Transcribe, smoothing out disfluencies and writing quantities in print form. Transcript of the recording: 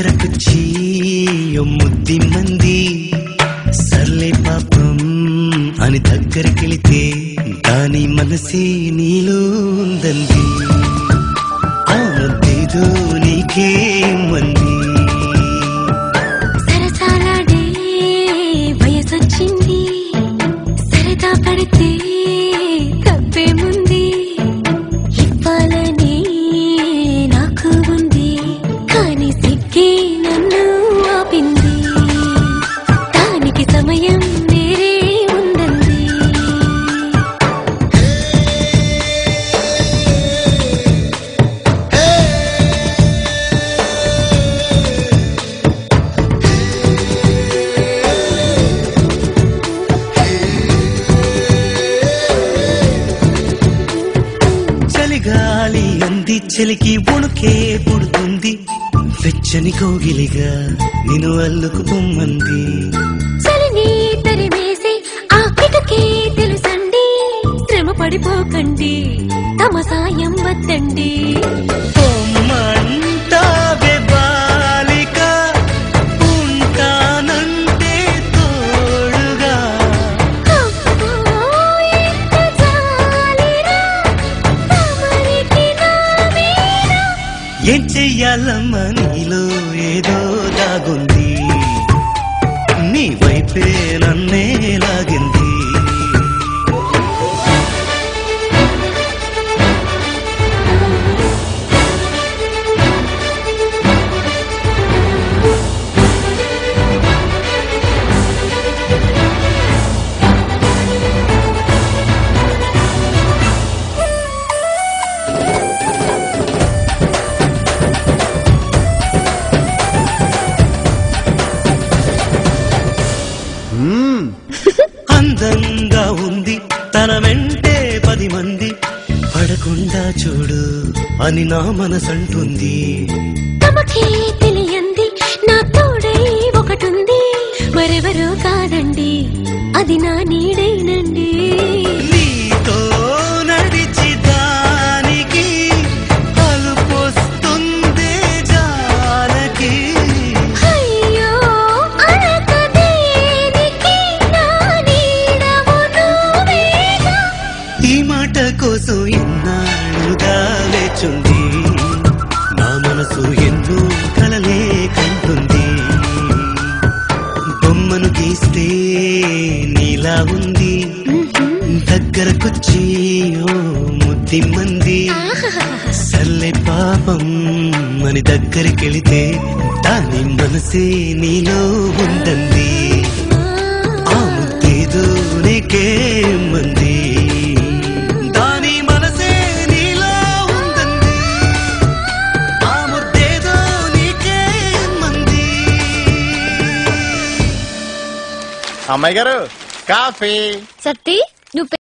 దగ్గరకొచ్చి ముద్ది మంది సర్లే పాపం అని దగ్గరకెళితే దాని మనసే నీలో ఉందంది. ఆ ముద్దేదో నీకే మంది. సరసాలాడే వయసొచ్చింది, సరదా పడితే తప్పేముంది. ఇవ్వాలని నాకు ఉంది, కానీ సిగ్గే నన్ను ఆపింది. దానికి సమయం వేరే ఉందంది. చలిగాలి అంది చలికి ఉణుకే పుడుతుంది. వెచ్చని కోగిలిగా నిన్ను అల్లుకు పొమ్మంది. చలిని తరిమేసి ఆ కిటకే తెలుసండి. శ్రమ పడిపోకండి, తమ సాయం వద్దండి. పొమ్మంటావే బాలిక, ఉంటానంటే తోడుగా. అబ్బో, ఎంత జాలిరా, తమరికి నా మీద. ఏం చెయ్యాలమ్మా నీలో ఏదో దాగుంది. నీ వైపే నన్నే లాగింది. అందంగా ఉంది తన వెంటే 10 మంది. పడకుండా చూడు అని నా మనసంటుంది. తమకే తెలియంది నా తోడై ఒకటుంది. మరెవరో కాదండి, అది నా నీడైనండి. నీతో నడిచి దానికి అలుపొస్తుందే జానకి. అయ్యో అనక దేనికి, నా నీడవు నువ్వేగా. ఈ మాట కోసం ఎన్నాళ్ళుగా వేచుంది. నా మనసు ఎన్నో కలలే కంటుంది. బొమ్మను గీస్తే నీలా ఉంది. దగ్గరకొచ్చి ముద్ది మంది. సర్లే పాపం అని దగ్గరికెళితే దాని మనసే నీలో ఉందంది. ఆ ముద్దేదో నీకే మంది. దాని మనసే నీలో ఉందంది. ఆ ముద్దేదో నీకే మంది. అమ్మాయి గారు కాఫీ. సత్తి